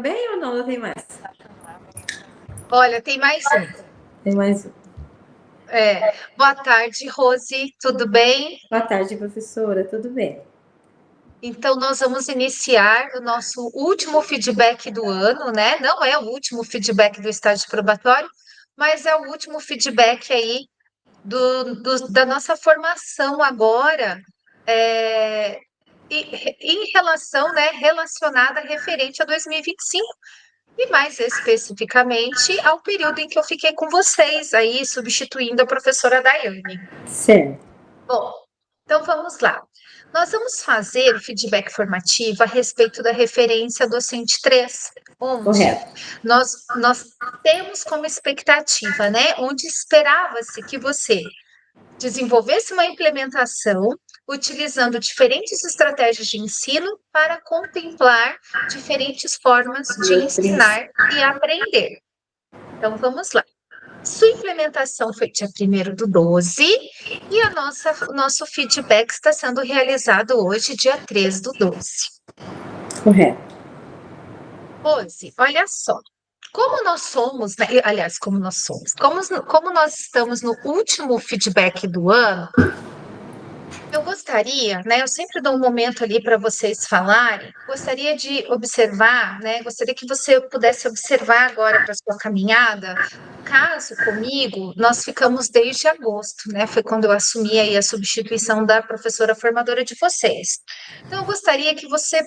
Bem ou não? Não tem mais? Olha, tem mais um. Tem mais um. Boa tarde, Rose, tudo bem? Boa tarde, professora. Tudo bem? Então, nós vamos iniciar o nosso último feedback do ano, né? Não é o último feedback do estágio probatório, mas é o último feedback aí da nossa formação agora, é, em relação, né, relacionada referente a 2025. E mais especificamente ao período em que eu fiquei com vocês aí, substituindo a professora Daiane. Certo. Bom, então vamos lá. Nós vamos fazer o feedback formativo a respeito da referência docente 3, onde Correto. nós temos como expectativa, né? Onde esperava-se que você desenvolvesse uma implementação utilizando diferentes estratégias de ensino para contemplar diferentes formas de ensinar e aprender. Então, vamos lá. Sua implementação foi dia 1º do 12 e o nosso feedback está sendo realizado hoje, dia 3/12. Correto. Rose, olha só. Como nós somos, né? Aliás, como nós somos, como nós estamos no último feedback do ano, eu gostaria, né? Eu sempre dou um momento ali para vocês falarem. Gostaria de observar, né? Gostaria que você pudesse observar agora para sua caminhada. No caso, comigo, nós ficamos desde agosto, né? Foi quando eu assumi aí a substituição da professora formadora de vocês. Então, eu gostaria que você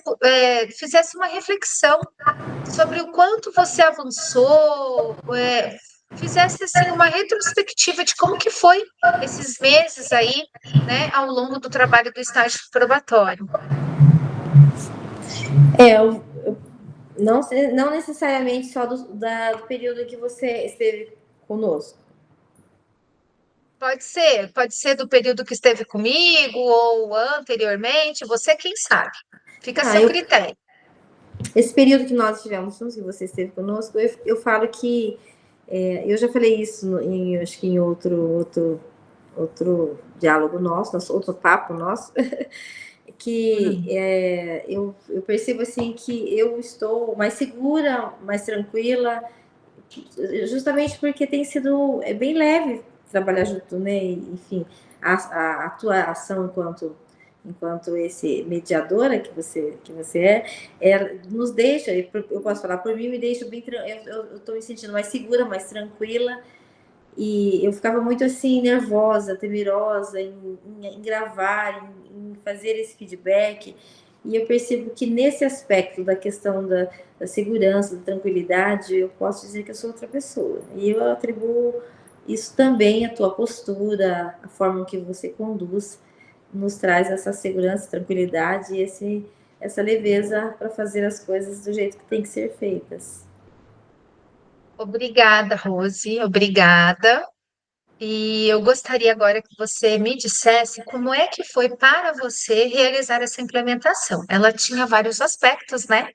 fizesse uma reflexão sobre o quanto você avançou, fizesse assim uma retrospectiva de como que foi esses meses aí, né, ao longo do trabalho do estágio probatório. Não, não necessariamente só do período que você esteve conosco. Pode ser do período que esteve comigo ou anteriormente, você quem sabe. Fica a Ah, seu critério. esse período que nós estivemos juntos, que você esteve conosco, eu falo que eu já falei isso acho que em outro diálogo nosso, outro papo nosso, que eu percebo assim que eu estou mais segura, mais tranquila, justamente porque tem sido bem leve trabalhar junto, né? Enfim, a tua ação enquanto esse mediadora que você nos deixa, eu posso falar por mim, me deixa bem, eu estou me sentindo mais segura, mais tranquila. E eu ficava muito assim, nervosa, temerosa em gravar, em fazer esse feedback. E eu percebo que nesse aspecto da questão da segurança, da tranquilidade, eu posso dizer que eu sou outra pessoa. E eu atribuo isso também à tua postura, a forma que você conduz, nos traz essa segurança, tranquilidade e essa leveza para fazer as coisas do jeito que tem que ser feitas. Obrigada, Rose, obrigada. E eu gostaria agora que você me dissesse como é que foi para você realizar essa implementação. Ela tinha vários aspectos, né?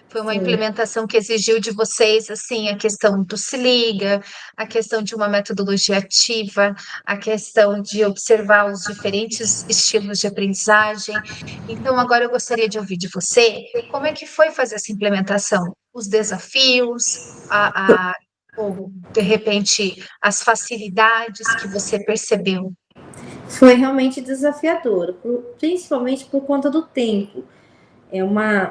Foi uma Sim. implementação que exigiu de vocês, assim, a questão do se liga, a questão de uma metodologia ativa, a questão de observar os diferentes estilos de aprendizagem. Então, agora eu gostaria de ouvir de você como é que foi fazer essa implementação, os desafios, ou de repente as facilidades que você percebeu. Foi realmente desafiador, principalmente por conta do tempo.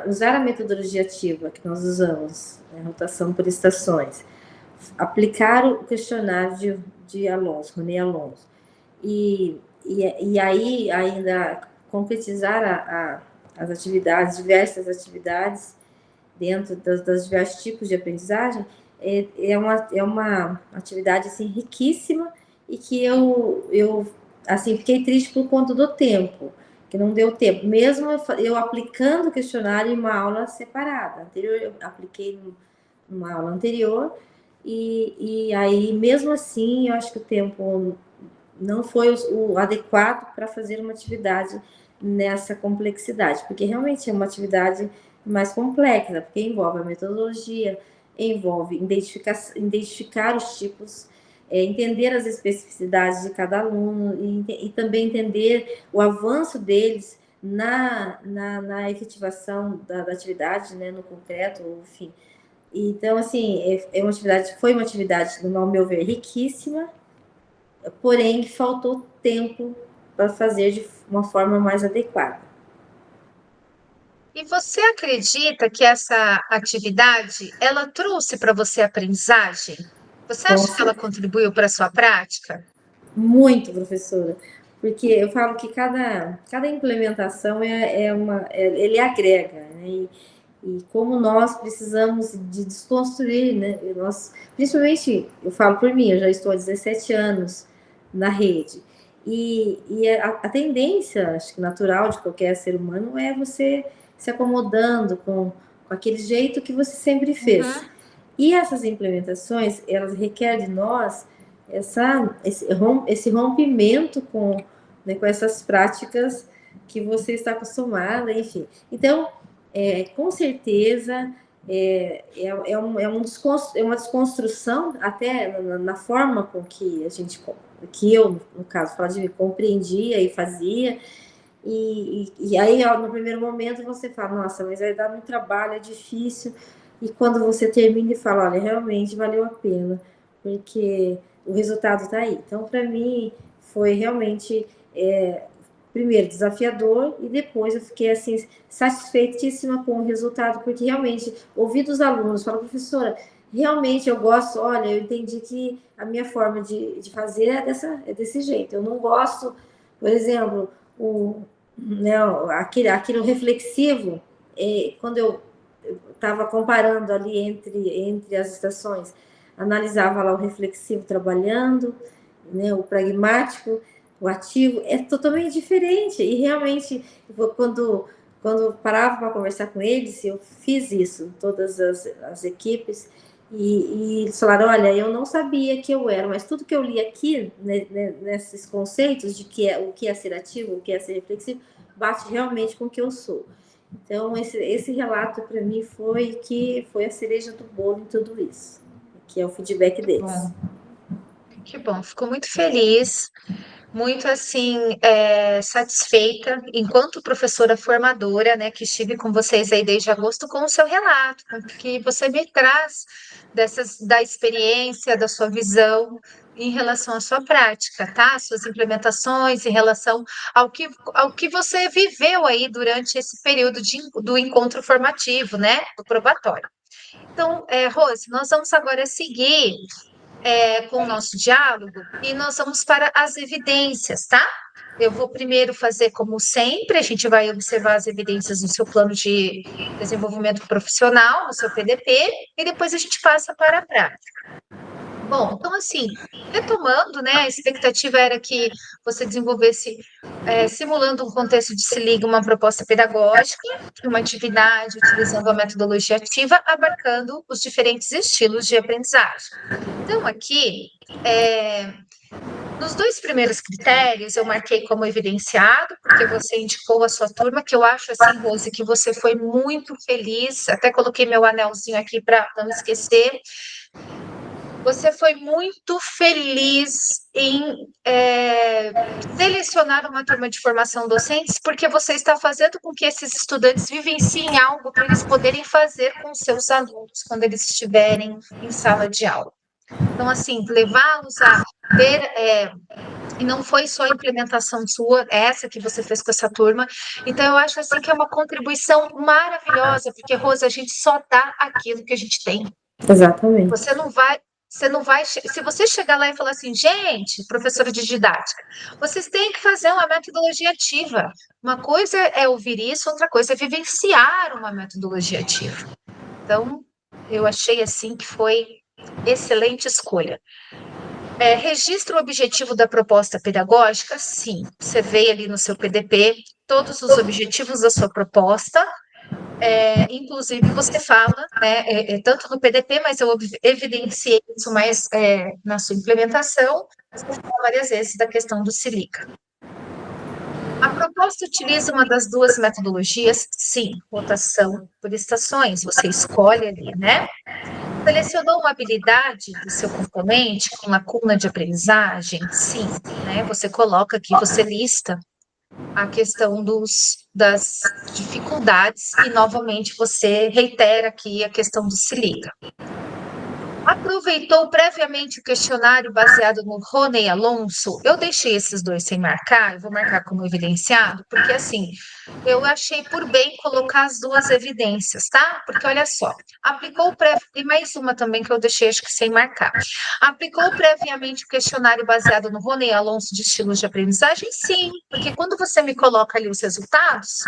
Usar a metodologia ativa que nós usamos, rotação por estações, aplicar o questionário de Alonso, René Alonso, e aí ainda concretizar as atividades, diversas atividades dentro das diversos tipos de aprendizagem, é uma atividade assim, riquíssima e que eu assim, fiquei triste por conta do tempo, que não deu tempo. Mesmo eu aplicando o questionário em uma aula separada. Anterior, eu apliquei numa aula anterior e aí, mesmo assim, eu acho que o tempo não foi o adequado para fazer uma atividade nessa complexidade, porque realmente é uma atividade mais complexa, porque envolve a metodologia, envolve identificar os tipos, entender as especificidades de cada aluno e também entender o avanço deles na efetivação da atividade, né, no concreto, enfim, Então, assim, foi uma atividade, no meu ver, riquíssima, porém faltou tempo para fazer de uma forma mais adequada. E você acredita que essa atividade, ela trouxe para você aprendizagem? Você Com acha que ela certeza. contribuiu para a sua prática? Muito, professora. Porque eu falo que cada implementação ele agrega, né? E como nós precisamos de desconstruir, né? Principalmente, eu falo por mim, eu já estou há 17 anos na rede. E a tendência, acho que natural de qualquer ser humano, é você se acomodando com aquele jeito que você sempre fez. Uhum. E essas implementações, elas requerem de nós esse rompimento com essas práticas que você está acostumada, enfim. Então, com certeza, é uma desconstrução, até na forma com que que eu, no caso, Vladimir, compreendia e fazia. E aí, no primeiro momento, você fala, nossa, mas vai dar muito trabalho, é difícil. E quando você termina e fala, olha, realmente valeu a pena, porque o resultado está aí. Então, para mim, foi realmente, primeiro, desafiador, e depois eu fiquei, assim, satisfeitíssima com o resultado, porque realmente, ouvi dos alunos, falar, professora, realmente eu gosto, olha, eu entendi que a minha forma de fazer é desse jeito. Eu não gosto, por exemplo, o, né, aquilo reflexivo, quando eu estava comparando ali entre as estações, analisava lá o reflexivo trabalhando, né, o pragmático, o ativo, é totalmente diferente. E realmente, quando parava para conversar com eles, eu fiz isso, todas as equipes, e eles falaram, olha, eu não sabia que eu era, mas tudo que eu li aqui, né, nesses conceitos de o que é ser ativo, o que é ser reflexivo, bate realmente com o que eu sou. Então, esse relato para mim foi a cereja do bolo em tudo isso, que é o feedback Que deles. bom, que bom. Fico muito feliz, muito assim, satisfeita, enquanto professora formadora, né, que estive com vocês aí desde agosto, com o seu relato, com o que você me traz da experiência, da sua visão em relação à sua prática, tá? Suas implementações em relação ao que você viveu aí durante esse período do encontro formativo, né, do probatório. Então, Rose, nós vamos agora seguir com o nosso diálogo e nós vamos para as evidências, tá? Eu vou primeiro fazer como sempre, a gente vai observar as evidências no seu plano de desenvolvimento profissional, no seu PDP, e depois a gente passa para a prática. Bom, então assim, retomando, né, a expectativa era que você desenvolvesse, simulando um contexto de se liga, uma proposta pedagógica, uma atividade utilizando a metodologia ativa, abarcando os diferentes estilos de aprendizagem. Então, aqui, nos dois primeiros critérios, eu marquei como evidenciado, porque você indicou a sua turma, que eu acho assim, Rose, que você foi muito feliz, até coloquei meu anelzinho aqui para não esquecer. Você foi muito feliz em selecionar uma turma de formação docentes, porque você está fazendo com que esses estudantes vivenciem algo para eles poderem fazer com seus alunos quando eles estiverem em sala de aula. Então, assim, levá-los a ver, e não foi só a implementação sua, essa que você fez com essa turma. Então, eu acho assim que é uma contribuição maravilhosa, porque, Rosa, a gente só dá aquilo que a gente tem. Exatamente. Você não vai, se você chegar lá e falar assim, gente, professora de didática, vocês têm que fazer uma metodologia ativa. Uma coisa é ouvir isso, outra coisa é vivenciar uma metodologia ativa. Então, eu achei assim que foi excelente escolha. Registra o objetivo da proposta pedagógica? Sim. Você vê ali no seu PDP todos os objetivos da sua proposta. Inclusive, você fala, né, tanto no PDP, mas eu evidenciei isso mais na sua implementação, você fala várias vezes da questão do silica. A proposta utiliza uma das duas metodologias? Sim, rotação por estações, você escolhe ali, né? Selecionou uma habilidade do seu componente com lacuna de aprendizagem? Sim, né? Você coloca aqui, você lista a questão das dificuldades, e novamente você reitera aqui a questão do se liga. Aproveitou previamente o questionário baseado no Rony Alonso? Eu deixei esses dois sem marcar, eu vou marcar como evidenciado, porque assim, eu achei por bem colocar as duas evidências, tá? Porque olha só, e mais uma também que eu deixei acho que sem marcar. Aplicou previamente o questionário baseado no Rony Alonso de estilos de aprendizagem? Sim, porque quando você me coloca ali os resultados,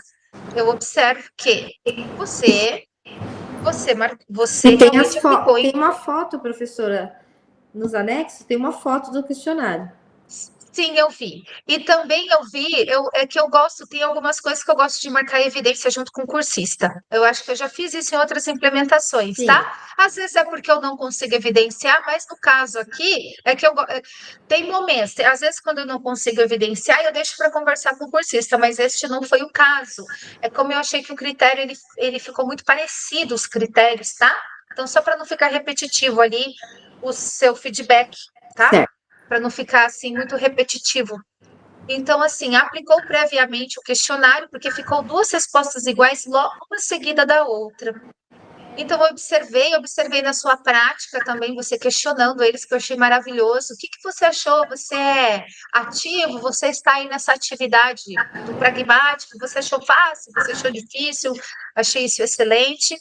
eu observo que você você E tem, realmente aplicou. tem uma foto, professora, nos anexos, tem uma foto do questionário. Sim, eu vi. E também eu vi, é que eu gosto, tem algumas coisas que eu gosto de marcar evidência junto com o cursista. Eu acho que eu já fiz isso em outras implementações, Sim, tá? Às vezes é porque eu não consigo evidenciar, mas no caso aqui, é que tem momentos, às vezes quando eu não consigo evidenciar, eu deixo para conversar com o cursista, mas este não foi o caso. É como eu achei que o critério, ele ficou muito parecido, os critérios, tá? Então, só para não ficar repetitivo ali, o seu feedback, tá? certo. Para não ficar assim muito repetitivo. Então, assim, aplicou previamente o questionário, porque ficou duas respostas iguais, logo uma seguida da outra. Então, eu observei na sua prática também, você questionando eles, que eu achei maravilhoso. O que que você achou? Você é ativo? Você está aí nessa atividade do pragmático? Você achou fácil? Você achou difícil? Achei isso excelente.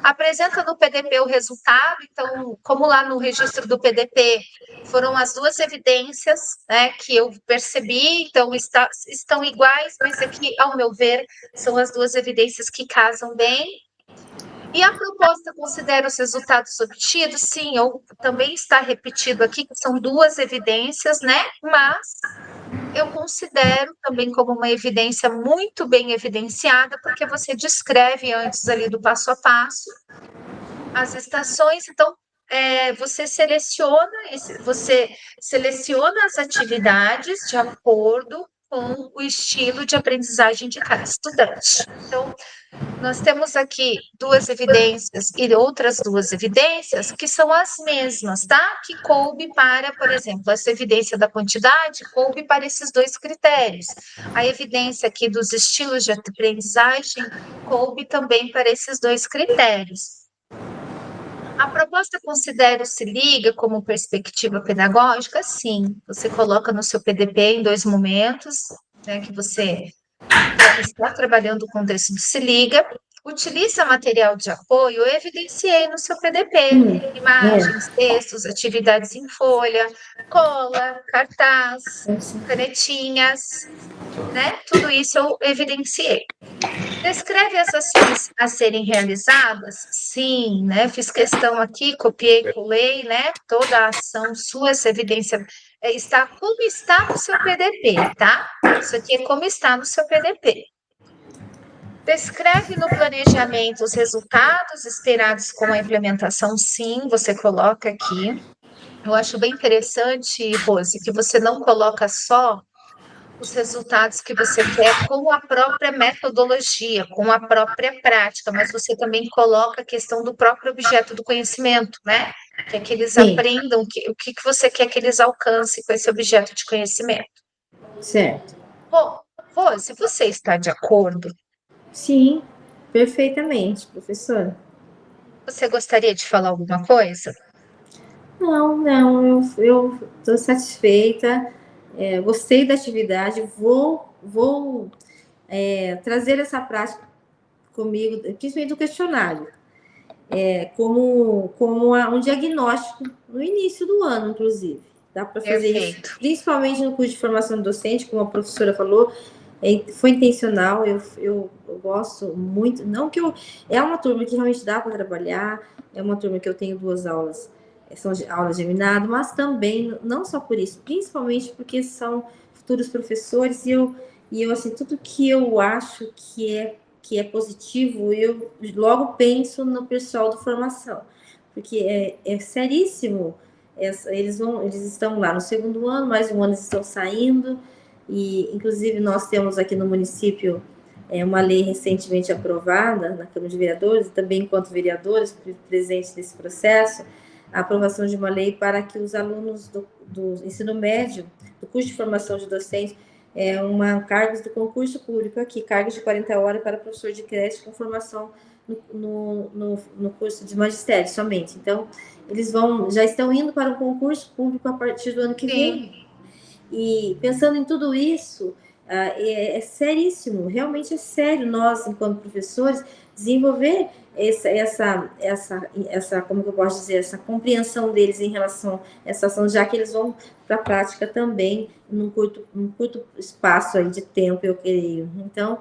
Apresenta no PDP o resultado. Então, como lá no registro do PDP foram as duas evidências, né, que eu percebi, então estão iguais, mas aqui, ao meu ver, são as duas evidências que casam bem. E a proposta considera os resultados obtidos? Sim, eu também está repetido aqui que são duas evidências, né? Mas eu considero também como uma evidência muito bem evidenciada, porque você descreve antes ali do passo a passo as estações, então você seleciona as atividades de acordo com o estilo de aprendizagem de cada estudante. Então, nós temos aqui duas evidências e outras duas evidências que são as mesmas, tá? Que coube para, por exemplo, essa evidência da quantidade coube para esses dois critérios. A evidência aqui dos estilos de aprendizagem coube também para esses dois critérios. A proposta considera o Se Liga como perspectiva pedagógica? Sim, você coloca no seu PDP em dois momentos, né, que você está trabalhando o contexto do Se Liga, utiliza material de apoio, eu evidenciei no seu PDP, imagens, textos, atividades em folha, cola, cartaz, canetinhas, né? Tudo isso eu evidenciei. Descreve as ações a serem realizadas? Sim, né? Fiz questão aqui, copiei, colei, né? Toda a ação sua, essa evidência está como está no seu PDP, tá? Isso aqui é como está no seu PDP. Descreve no planejamento os resultados esperados com a implementação? Sim, você coloca aqui. Eu acho bem interessante, Rose, que você não coloca só os resultados que você quer com a própria metodologia, com a própria prática, mas você também coloca a questão do próprio objeto do conhecimento, né? Que é que eles Sim, aprendam o que você quer que eles alcancem com esse objeto de conhecimento. certo. Bom, Rose, você está de acordo? Sim, perfeitamente, professora. Você gostaria de falar alguma coisa? Não, eu estou satisfeita, gostei da atividade, vou trazer essa prática comigo, principalmente do questionário, como um diagnóstico no início do ano, inclusive. Dá para fazer isso, Perfeito. principalmente no curso de formação docente, como a professora falou, foi intencional, eu gosto muito, não que eu... É uma turma que realmente dá para trabalhar, é uma turma que eu tenho duas aulas, são aulas geminadas, mas também, não só por isso, principalmente porque são futuros professores, e eu assim, tudo que eu acho que é positivo, eu logo penso no pessoal de formação, porque é seríssimo, eles estão lá no segundo ano, mais um ano eles estão saindo, e inclusive nós temos aqui no município uma lei recentemente aprovada na Câmara de Vereadores, e também enquanto vereadores presentes nesse processo, a aprovação de uma lei para que os alunos do ensino médio, do curso de formação de docentes, cargos do concurso público aqui, cargos de 40 horas para professor de creche com formação no curso de magistério somente. Então, eles já estão indo para o concurso público a partir do ano que vem. E pensando em tudo isso, é seríssimo, realmente é sério nós, enquanto professores, desenvolver como que eu posso dizer, essa compreensão deles em relação a essa ação, já que eles vão para a prática também num curto espaço aí de tempo, eu creio. Então,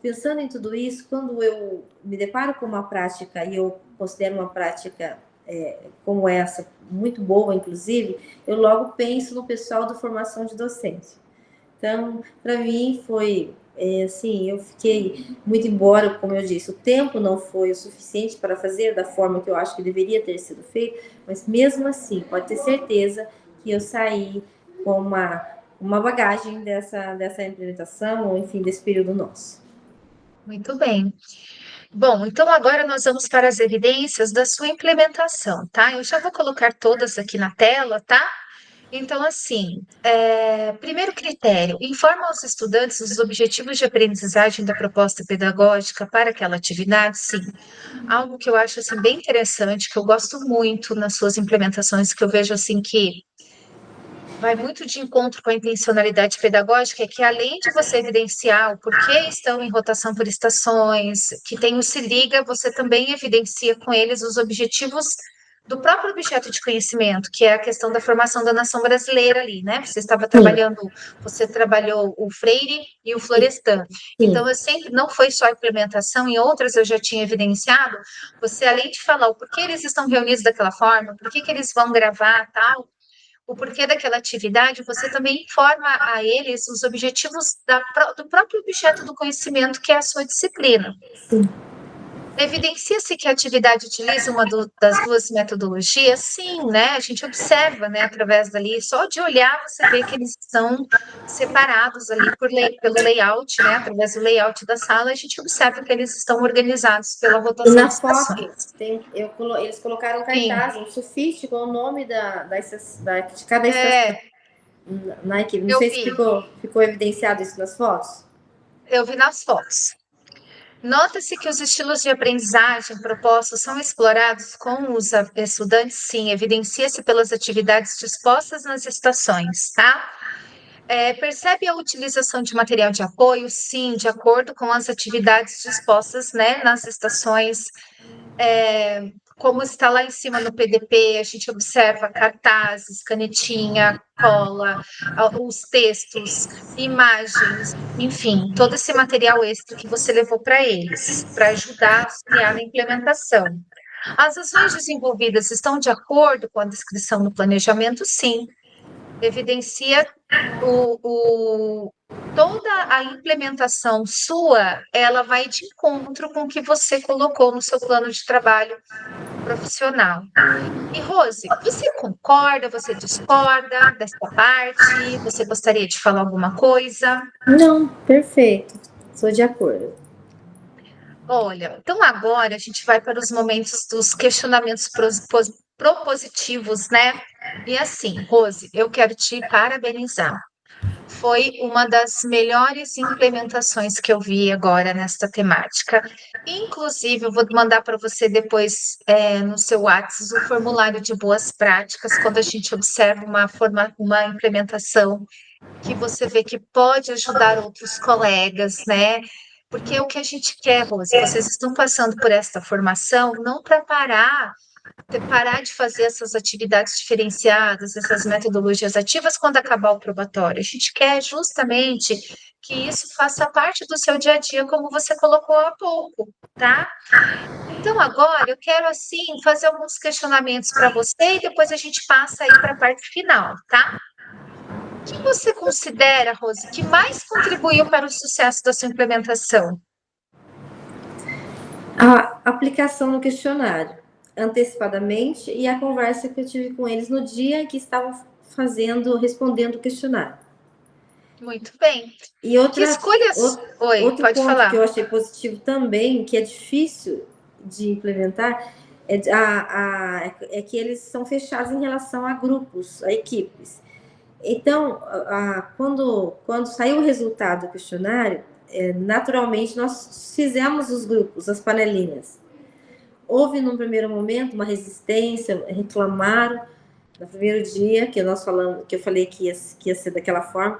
pensando em tudo isso, quando eu me deparo com uma prática, e eu considero uma prática como essa, muito boa, inclusive, eu logo penso no pessoal da formação de docência. Então, para mim, foi assim, eu fiquei muito embora, como eu disse, o tempo não foi o suficiente para fazer da forma que eu acho que deveria ter sido feito, mas mesmo assim, pode ter certeza que eu saí com uma bagagem dessa implementação, ou enfim, desse período nosso. Muito bem. Bom, então agora nós vamos para as evidências da sua implementação, tá? Eu já vou colocar todas aqui na tela, tá? Então, assim, primeiro critério, informa aos estudantes os objetivos de aprendizagem da proposta pedagógica para aquela atividade, sim. Algo que eu acho, assim, bem interessante, que eu gosto muito nas suas implementações, que eu vejo, assim, que vai muito de encontro com a intencionalidade pedagógica, é que além de você evidenciar o porquê estão em rotação por estações, que tem o Se Liga, você também evidencia com eles os objetivos do próprio objeto de conhecimento, que é a questão da formação da nação brasileira ali, né? Você trabalhou o Freire e o Florestan. Então, eu sempre, não foi só a implementação, em outras eu já tinha evidenciado, você além de falar o porquê eles estão reunidos daquela forma, por que eles vão gravar, tal, o porquê daquela atividade, você também informa a eles os objetivos do próprio objeto do conhecimento, que é a sua disciplina. Sim. Evidencia-se que a atividade utiliza uma das duas metodologias? Sim, né? A gente observa, né, através dali, só de olhar você vê que eles estão separados ali pelo layout, né? Através do layout da sala, a gente observa que eles estão organizados pela E rotação na de foto, estações. eles colocaram Sim. cartaz, um sulfite com o nome de cada estação É, na equipe. Não eu sei se vi, ficou evidenciado isso nas fotos. eu vi nas fotos. Nota-se que os estilos de aprendizagem propostos são explorados com os estudantes, sim, evidencia-se pelas atividades dispostas nas estações, tá? Percebe a utilização de material de apoio? Sim, de acordo com as atividades dispostas, né, nas estações. Como está lá em cima no PDP, a gente observa cartazes, canetinha, cola, os textos, imagens, enfim, todo esse material extra que você levou para eles, para ajudar a auxiliar na implementação. As ações desenvolvidas estão de acordo com a descrição no planejamento? Sim. Evidencia toda a implementação sua, ela vai de encontro com o que você colocou no seu plano de trabalho profissional. E Rose, você concorda, você discorda dessa parte? Você gostaria de falar alguma coisa? Não, perfeito. Sou de acordo. Olha, então agora a gente vai para os momentos dos questionamentos propositivos, né? E assim, Rose, eu quero te parabenizar. Foi uma das melhores implementações que eu vi agora nesta temática. Inclusive, eu vou mandar para você depois no seu WhatsApp o formulário de boas práticas, quando a gente observa uma implementação que você vê que pode ajudar outros colegas, né? Porque o que a gente quer, Rose, vocês estão passando por esta formação não para parar de fazer essas atividades diferenciadas, essas metodologias ativas quando acabar o probatório. A gente quer justamente que isso faça parte do seu dia a dia, como você colocou há pouco, tá? Então, agora eu quero, assim, fazer alguns questionamentos para você e depois a gente passa aí para a parte final, tá? O que você considera, Rose, que mais contribuiu para o sucesso da sua implementação? A aplicação no questionário, antecipadamente, e a conversa que eu tive com eles no dia que estavam respondendo o questionário. Muito bem. E Que escolhas? Oi, outro pode ponto que eu falar. achei positivo também, que é difícil de implementar, é que eles são fechados em relação a grupos, a equipes. Então, quando saiu o resultado do questionário, naturalmente nós fizemos os grupos, as panelinhas. Houve, num primeiro momento, uma resistência, reclamaram no primeiro dia que nós falamos, que eu falei que ia ser daquela forma.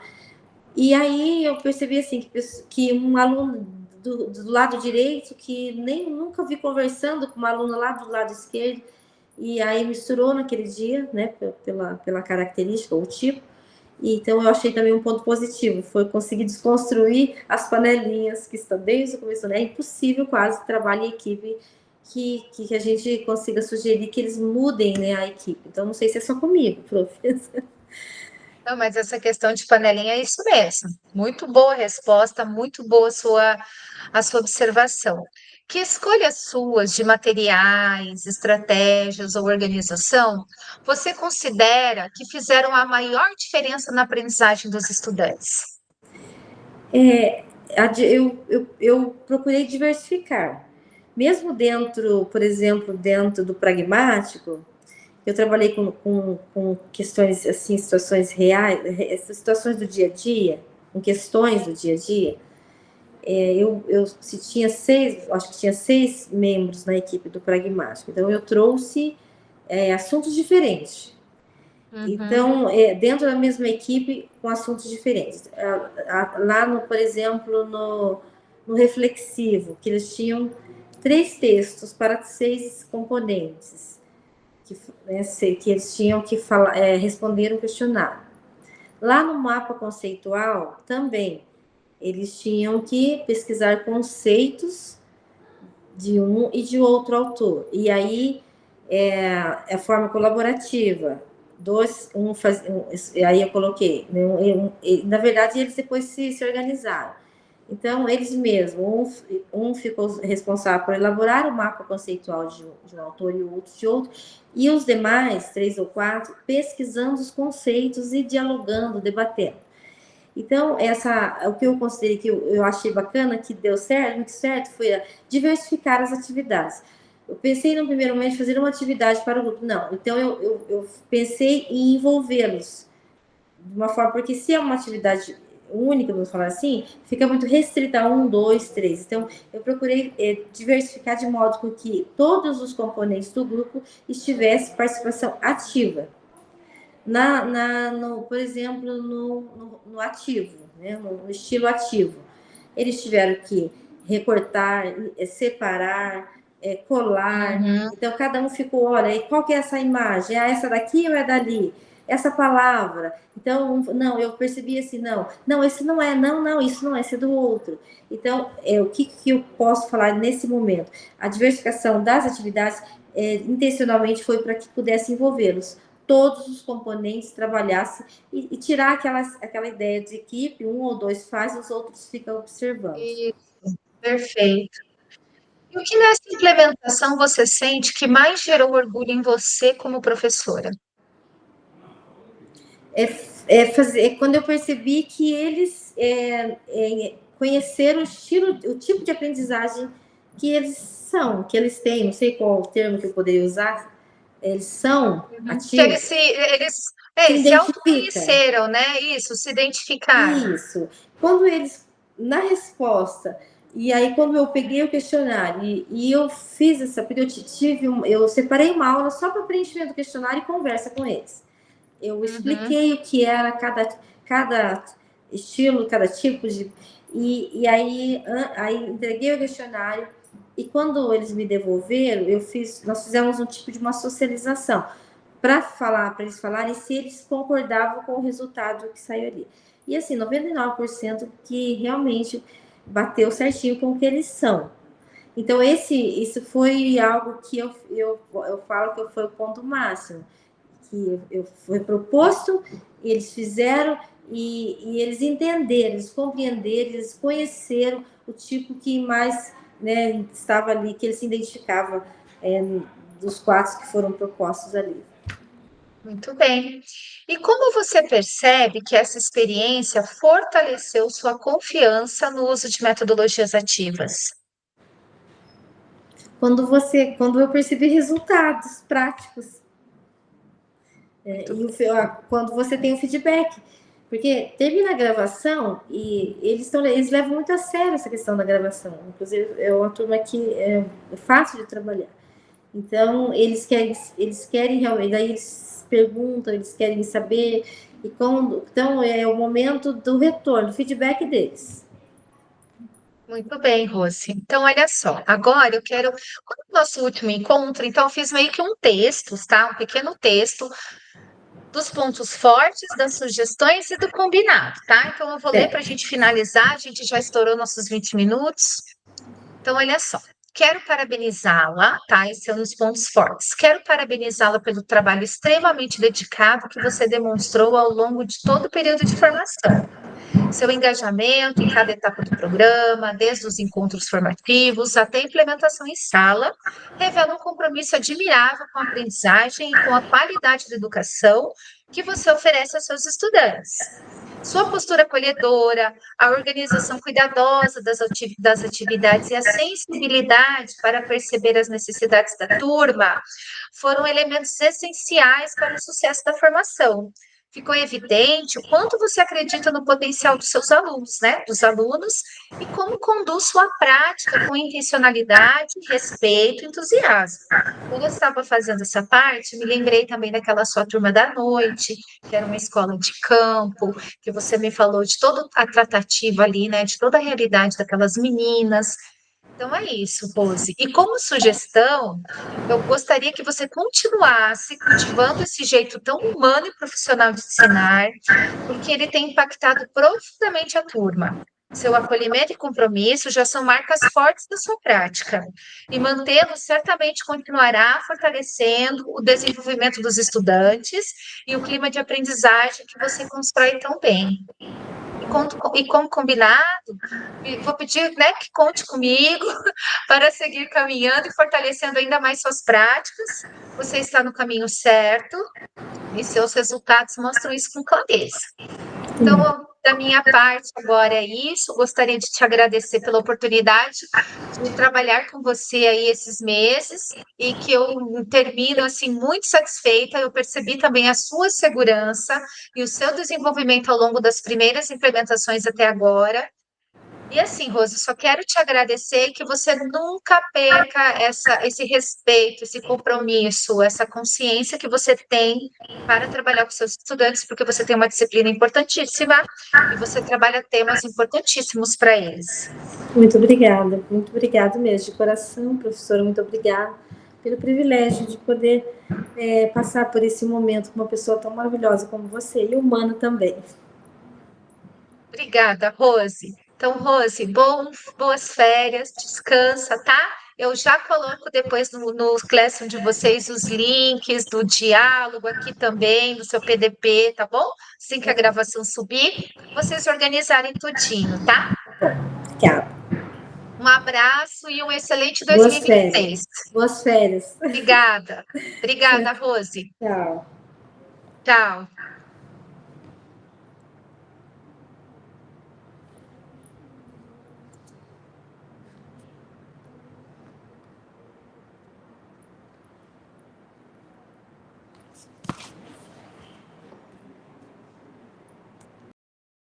E aí eu percebi assim que um aluno do lado direito, que nem nunca vi conversando com uma aluna lá do lado esquerdo, e aí misturou naquele dia, né, pela característica, o tipo. E, então eu achei também um ponto positivo, foi conseguir desconstruir as panelinhas que estão desde o começo, né? É impossível quase trabalho em equipe que a gente consiga sugerir que eles mudem, né, a equipe. Então não sei se é só comigo, professor. Não, mas essa questão de panelinha é isso mesmo. Muito boa resposta, muito boa a sua observação. Que escolhas suas de materiais, estratégias ou organização você considera que fizeram a maior diferença na aprendizagem dos estudantes? Eu procurei diversificar. Mesmo dentro, por exemplo, dentro do pragmático, eu trabalhei com questões, assim, situações reais, situações do dia a dia, com questões do dia a dia. Se tinha seis, acho que tinha 6 membros na equipe do pragmático. Então, eu trouxe assuntos diferentes. Uhum. Então, dentro da mesma equipe, com assuntos diferentes. Lá, por exemplo, no reflexivo, que eles tinham 3 textos para 6 componentes, que eles tinham que responder um questionário. Lá no mapa conceitual, também, eles tinham que pesquisar conceitos de um e de outro autor. E aí a forma colaborativa. Aí eu coloquei, né, na verdade, eles depois se organizaram. Então, eles mesmos, um ficou responsável por elaborar o mapa conceitual de um autor e o outro de outro, e os demais, 3 ou 4, pesquisando os conceitos e dialogando, debatendo. Então, o que eu considerei que eu achei bacana, que deu certo, muito certo, foi diversificar as atividades. Eu pensei no primeiro momento fazer uma atividade para o grupo. Não, então eu pensei em envolvê-los de uma forma, porque se é uma atividade única, vamos falar assim, fica muito restrita a 1, 2, 3. Então, eu procurei diversificar de modo com que todos os componentes do grupo estivessem participação ativa por exemplo, no ativo, né? No estilo ativo. Eles tiveram que recortar, separar, colar. Uhum. Então, cada um ficou, olha, qual que é essa imagem? É essa daqui ou é dali? Essa palavra. Então, não, eu percebi assim, não, esse não é, não, isso não é, esse é do outro. Então, o que eu posso falar nesse momento? A diversificação das atividades intencionalmente foi para que pudesse envolvê-los todos os componentes trabalhassem e tirar aquela ideia de equipe, 1 ou 2 faz, os outros ficam observando. Isso, perfeito. E o que nessa implementação você sente que mais gerou orgulho em você como professora? Quando eu percebi que eles conheceram o tipo de aprendizagem que eles são, que eles têm, não sei qual o termo que eu poderia usar, eles são Uhum. Que ativos, se se identifica. autoconheceram, né? Isso, se identificaram. Isso. Quando eles, na resposta, e aí quando eu peguei o questionário e eu fiz eu separei uma aula só para preenchimento do questionário e conversa com eles. Eu Uhum. expliquei o que era cada estilo, cada tipo de. Aí entreguei o questionário e quando eles me devolveram, nós fizemos um tipo de uma socialização para eles falarem se eles concordavam com o resultado que saiu ali. E assim, 99% que realmente bateu certinho com o que eles são. Então, isso foi algo que eu falo que foi o ponto máximo, que foi proposto, eles fizeram e eles entenderam, eles compreenderam, eles conheceram o tipo que mais, né, estava ali, que eles se identificavam dos 4 que foram propostos ali. Muito bem. E como você percebe que essa experiência fortaleceu sua confiança no uso de metodologias ativas? Quando eu percebi resultados práticos, Muito E bem. quando você tem o feedback. Porque termina a gravação e eles levam muito a sério essa questão da gravação. Inclusive, é uma turma que é fácil de trabalhar. Então, eles querem realmente, daí eles perguntam, eles querem saber, então é o momento do retorno, do feedback deles. Muito bem, Rose. Então, olha só, agora eu quero. Quando o nosso último encontro, então, eu fiz meio que um texto, tá? Um pequeno texto dos pontos fortes, das sugestões e do combinado, tá? Então, eu vou ler para a É. gente finalizar, a gente já estourou nossos 20 minutos. Então, olha só. Quero parabenizá-la, tá? Esses são os pontos fortes. Quero parabenizá-la pelo trabalho extremamente dedicado que você demonstrou ao longo de todo o período de formação. Seu engajamento em cada etapa do programa, desde os encontros formativos até a implementação em sala, revela um compromisso admirável com a aprendizagem e com a qualidade da educação que você oferece aos seus estudantes. Sua postura acolhedora, a organização cuidadosa das atividades e a sensibilidade para perceber as necessidades da turma foram elementos essenciais para o sucesso da formação. Ficou evidente o quanto você acredita no potencial dos seus alunos, né? Dos alunos, e como conduz sua prática com intencionalidade, respeito e entusiasmo. Quando eu estava fazendo essa parte, me lembrei também daquela sua turma da noite, que era uma escola de campo, que você me falou de toda a tratativa ali, né? De toda a realidade daquelas meninas. Então é isso, Rose. E como sugestão, eu gostaria que você continuasse cultivando esse jeito tão humano e profissional de ensinar, porque ele tem impactado profundamente a turma. Seu acolhimento e compromisso já são marcas fortes da sua prática, e mantê-lo certamente continuará fortalecendo o desenvolvimento dos estudantes e o clima de aprendizagem que você constrói tão bem. E como combinado, vou pedir, né, que conte comigo para seguir caminhando e fortalecendo ainda mais suas práticas. Você está no caminho certo e seus resultados mostram isso com clareza. Então, da minha parte, agora é isso. Gostaria de te agradecer pela oportunidade de trabalhar com você aí esses meses e que eu termino assim muito satisfeita. Eu percebi também a sua segurança e o seu desenvolvimento ao longo das primeiras implementações até agora. E assim, Rose, só quero te agradecer que você nunca perca esse respeito, esse compromisso, essa consciência que você tem para trabalhar com seus estudantes, porque você tem uma disciplina importantíssima e você trabalha temas importantíssimos para eles. Muito obrigada mesmo, de coração, professora, muito obrigada pelo privilégio de poder passar por esse momento com uma pessoa tão maravilhosa como você e humana também. Obrigada, Rose. Então, Rose, boas férias, descansa, tá? Eu já coloco depois no Classroom de vocês os links do diálogo aqui também, do seu PDP, tá bom? Assim que a gravação subir, vocês organizarem tudinho, tá? Obrigada. Um abraço e um excelente Boas 2026. férias. Boas férias. Obrigada. Obrigada, Rose. Tchau. Tchau.